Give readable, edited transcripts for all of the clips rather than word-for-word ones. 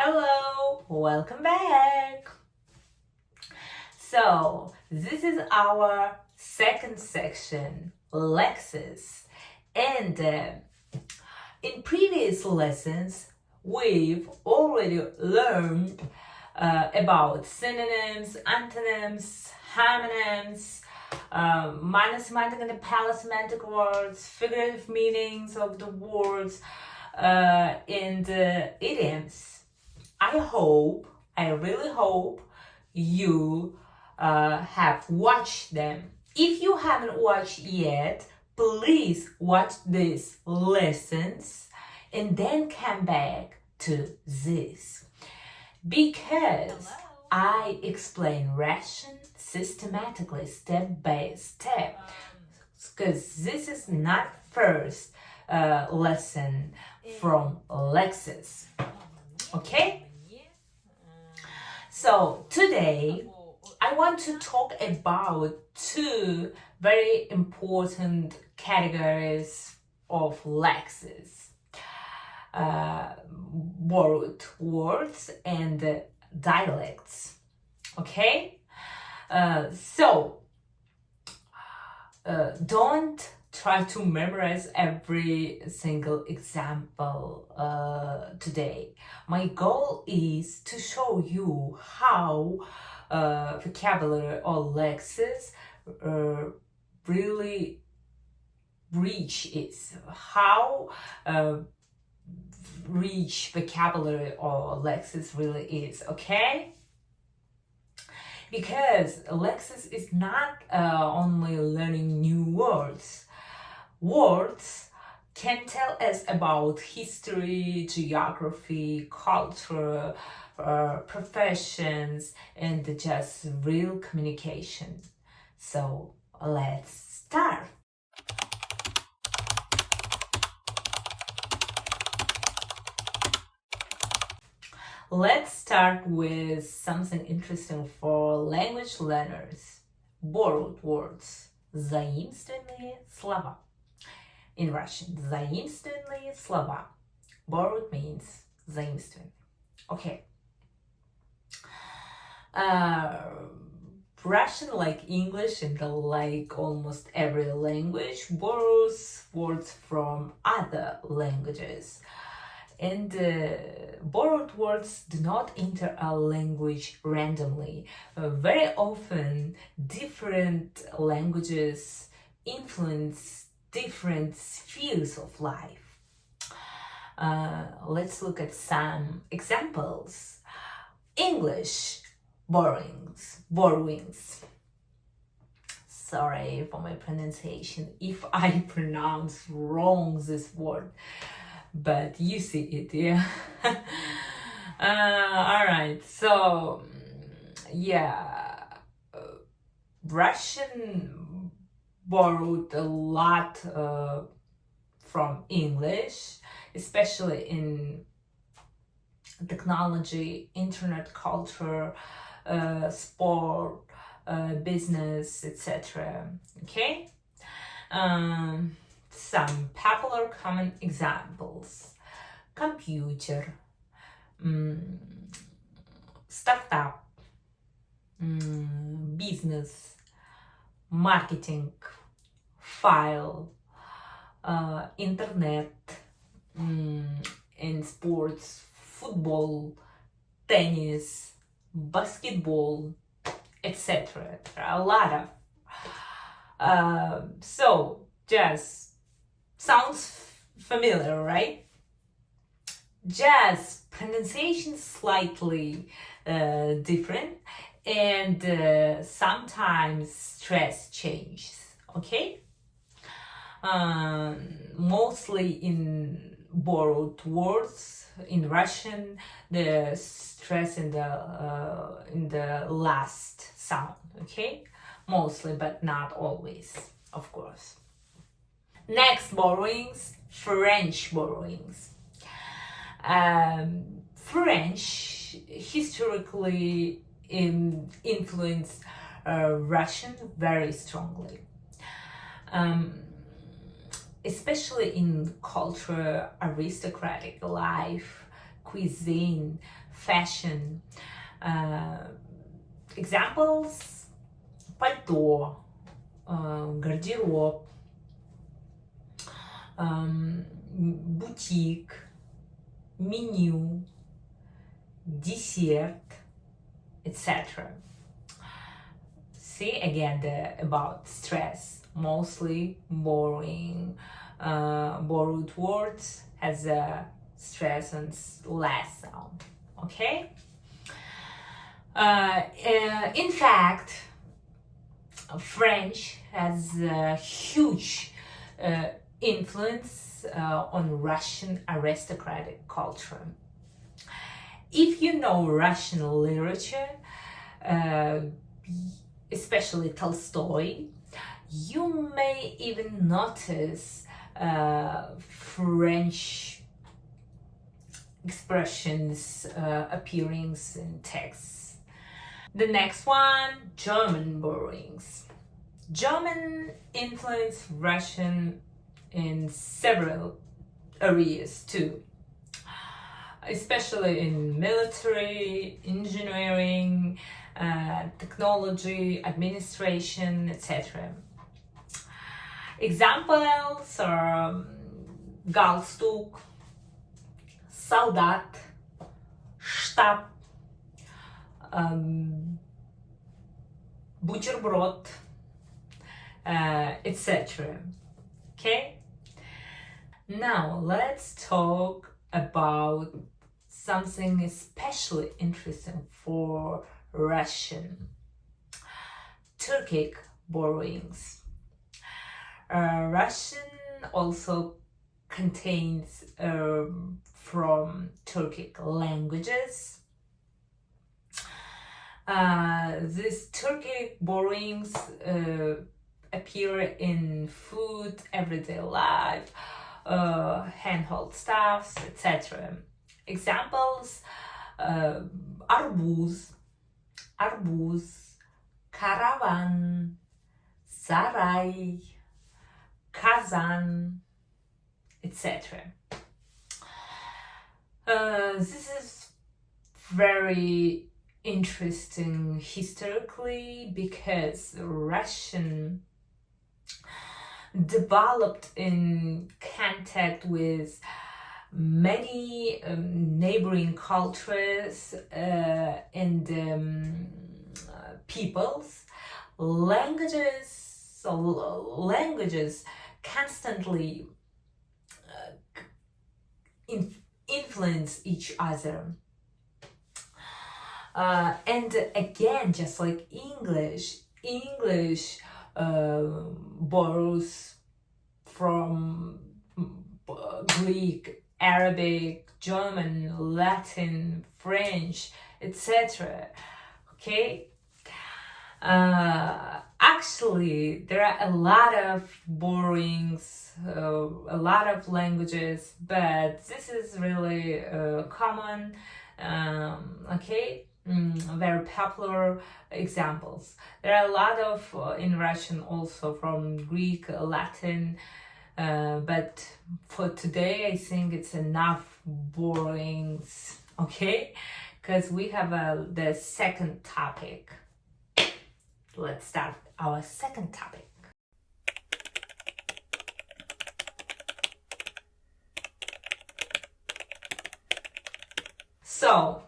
Hello, welcome back. So, this is our second section, Lexis. And in previous lessons, we've already learned about synonyms, antonyms, homonyms, monosemantic and parasemantic words, figurative meanings of the words, and idioms. I really hope you have watched them. If you haven't watched yet, please watch these lessons and then come back to this. Because I explain Russian systematically, step by step. Because this is not first lesson from Lexis. Okay? So today I want to talk about two very important categories of Lexis. Borrowed words and dialects. Okay? Don't try to memorize every single example today. My goal is to show you how vocabulary or Lexis really rich is, how rich vocabulary or Lexis really is, okay? Because Lexis is not only learning new words. Words can tell us about history, geography, culture, professions, and just real communication. So let's start. Let's start with something interesting for language learners. Borrowed words. Заимствованные слова. In Russian, заимствованные слова. Borrowed means заимствованные. Okay. Russian, like English and like almost every language, borrows words from other languages. And borrowed words do not enter a language randomly. Very often, different languages influence different spheres of life. Let's look at some examples. English, borrowings. Sorry for my pronunciation if I pronounce wrong this word, but you see it, yeah. All right, so Russian borrowed a lot from English, especially in technology, internet culture, sport, business, etc. Okay? Some popular common examples. Computer, startup, business, marketing, file, internet, in sports, football, tennis, basketball, etc. There are a lot of. So just sounds familiar, right? Just pronunciation slightly different, and sometimes stress changes. Okay. Mostly in borrowed words in Russian, the stress in the last sound. Okay, mostly, but not always, of course. Next, borrowings, French borrowings. French historically influenced Russian very strongly. Especially in culture, aristocratic life, cuisine, fashion. Examples: пальто, гардероб, бутик, меню, dessert, etc. See again about stress, mostly borrowed words has a stress and less sound. Okay. In fact, French has a huge influence on Russian aristocratic culture. If you know Russian literature, especially Tolstoy, you may even notice French expressions appearing in texts. The next one, German borrowings. German influenced Russian in several areas too, especially in military, engineering, technology, administration, etc. Examples are галстук, солдат, штаб, бутерброд, etc. Okay? Now let's talk about something especially interesting for Russian: Turkic borrowings. Russian also contains from Turkic languages. These Turkic borrowings appear in food, everyday life, handheld stuffs, etc. Examples: арбуз, караван, сарай, kazan, etc. This is very interesting historically because Russian developed in contact with many neighboring cultures and peoples. Languages constantly influence each other. And again, just like English borrows from Greek, Arabic, German, Latin, French, etc. Okay? Actually, there are a lot of borrowings, a lot of languages, but this is really common, okay? Very popular examples. There are a lot of in Russian also from Greek, Latin, but for today I think it's enough borrowings, okay? Because we have the second topic. Let's start our second topic. So,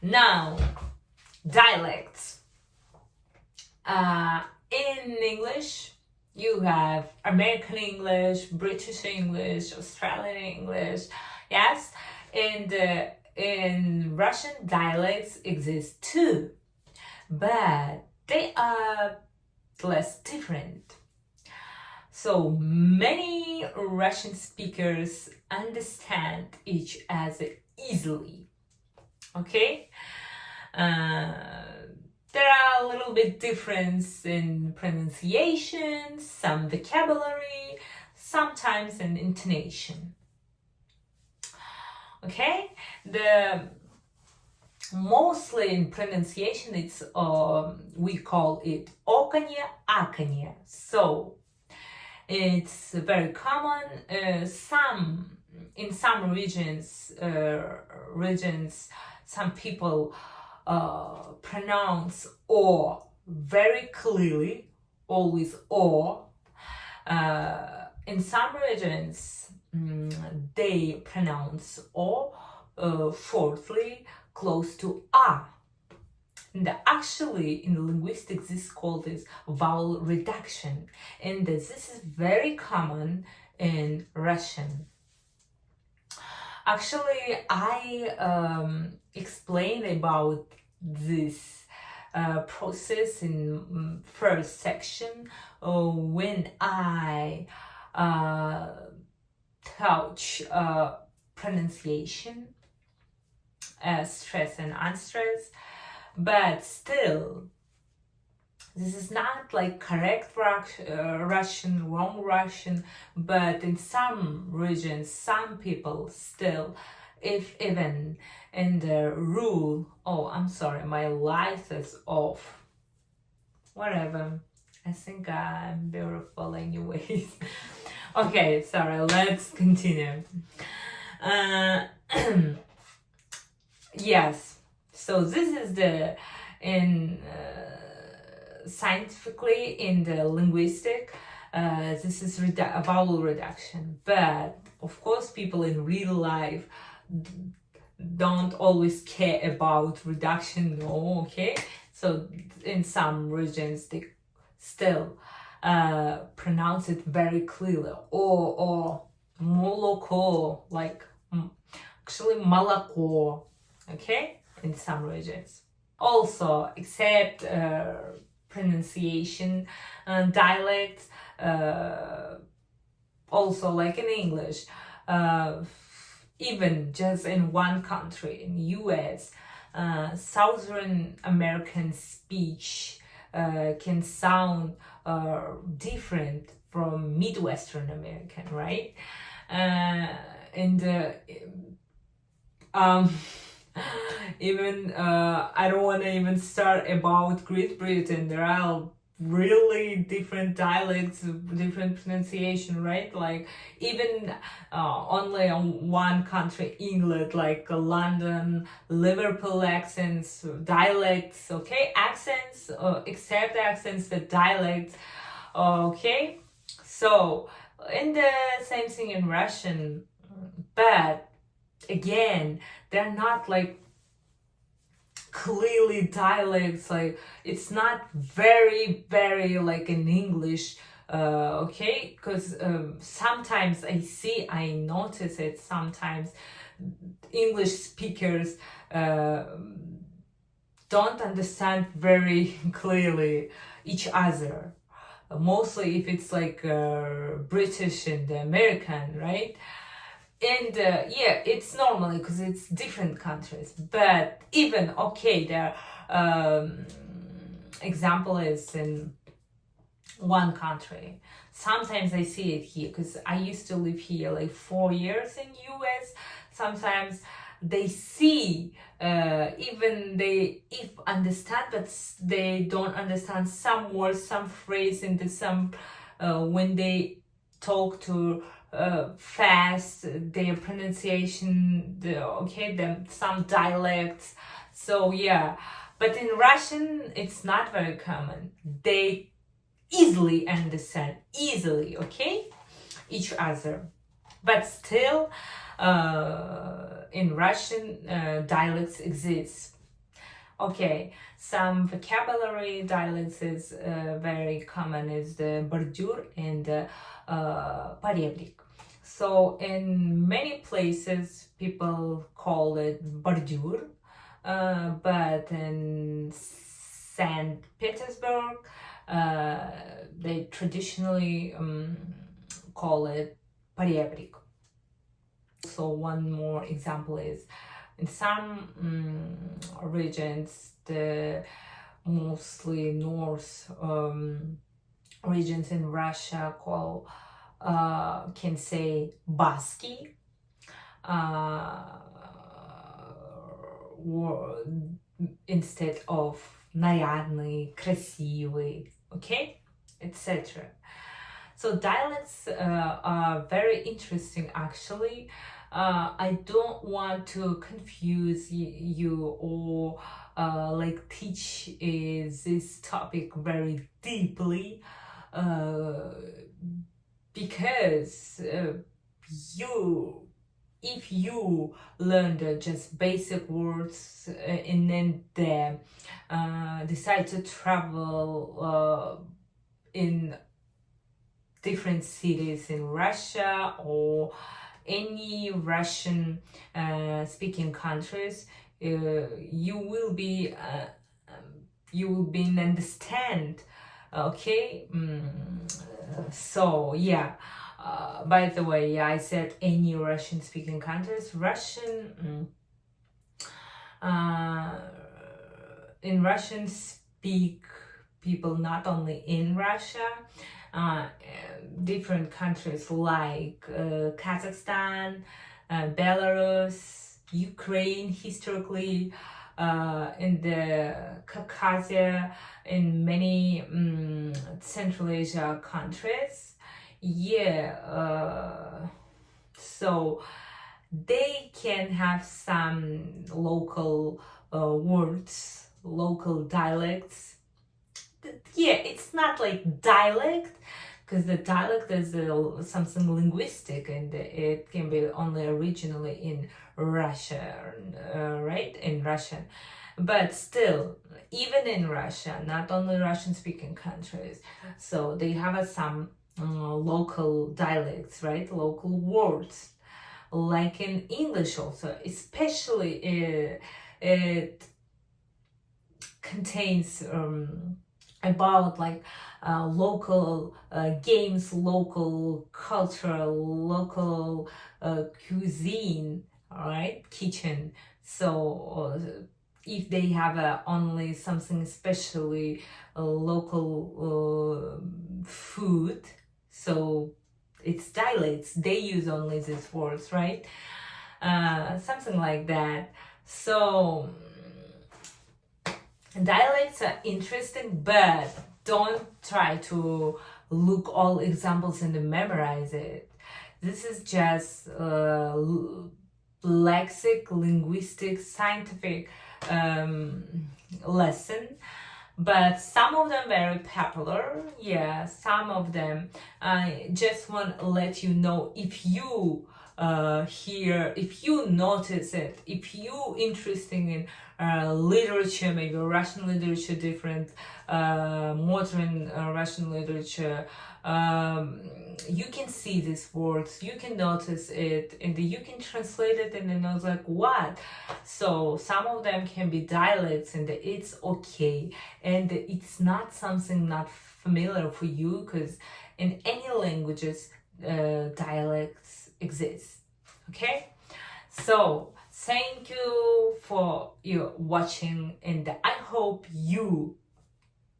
now, dialects. In English, you have American English, British English, Australian English, yes? And in Russian, dialects exist too, but they are less different. So many Russian speakers understand each other easily. Okay? There are a little bit difference in pronunciation, some vocabulary, sometimes in intonation. Okay? Mostly in pronunciation, it's we call it Оканье, аканье. So it's very common. Some in some regions, some people pronounce O very clearly, always O. In some regions, they pronounce O shortly, close to A. And actually, in linguistics, this is called as vowel reduction, and this is very common in Russian. Actually, I explained about this process in first section when I touch pronunciation, stress and unstressed, but still this is not like correct Russian, wrong Russian, but in some regions, some people still, if even in the rule, oh, I'm sorry, my light is off. Whatever, I think I'm beautiful anyways. Okay, sorry, let's continue. Yes, so this is the, scientifically in the linguistic, this is vowel reduction, but of course people in real life don't always care about reduction, no, okay? So in some regions they still pronounce it very clearly, or moloko, like actually молоко, okay, in some regions. Also, except pronunciation, dialects, also like in English, even just in one country, in US, Southern American speech can sound different from Midwestern American, right? Even I don't want to even start about Great Britain. There are really different dialects, different pronunciation, right? Like even only on one country, England, like London, Liverpool accents, dialects, okay? Accents, except accents, the dialects, okay? So, in the same thing in Russian, but again, they're not like clearly dialects, like it's not very like in English, okay? Because sometimes I notice it, sometimes English speakers don't understand very clearly each other, mostly if it's like British and American, right? And yeah, it's normally because it's different countries, but even okay, the example is in one country. Sometimes I see it here because I used to live here like 4 years in US. Sometimes they see even they if understand, but they don't understand some words, some phrase in some when they talk to fast, their pronunciation, some dialects. So yeah, but in Russian it's not very common. They easily understand, okay, each other, but still in Russian dialects exist. Okay, some vocabulary dialects is very common is the bordyur and поребрик. So in many places people call it bordyur, but in St. Petersburg they traditionally call it поребрик. So one more example is in some regions, the mostly north regions in Russia can say bаский, instead of нарядный, красивый, okay, etc. So dialects are very interesting actually. I don't want to confuse you or like teach this topic very deeply, because if you learn the just basic words and then decide to travel in different cities in Russia or any Russian speaking countries, you will be understand, okay. So yeah, by the way, yeah, I said any Russian speaking countries. Russian, in Russian speak people not only in Russia, different countries like Kazakhstan, Belarus, Ukraine historically, in the Caucasus, in many Central Asia countries. Yeah, so they can have some local words, local dialects. Yeah, it's not like dialect, because the dialect is something linguistic and it can be only originally in Russia, right? In Russian. But still, even in Russia, not only Russian speaking countries, so they have some local dialects, right? Local words. Like in English also, especially it contains about like local games, local culture, local cuisine, all right, kitchen. So if they have only something especially local food, so it's dialects, they use only these words, right? Something like that. So dialects are interesting, but don't try to look all examples and memorize it. This is just lexic, linguistic, scientific lesson. But some of them very popular. Yeah, some of them. I just want to let you know, if you hear, if you notice it, if you interested in literature, maybe Russian literature, different modern Russian literature, you can see these words, you can notice it, and you can translate it, and then I was like, what? So some of them can be dialects, and it's okay, and it's not something not familiar for you, because in any languages dialects exist. Okay, so thank you for your watching, and I hope you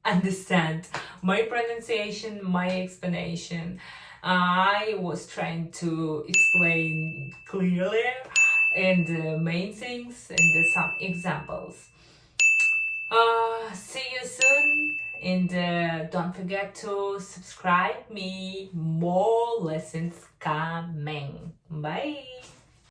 understand my pronunciation, my explanation. I was trying to explain clearly and the main things and some examples. See you soon, and don't forget to subscribe me, more lessons coming. Bye.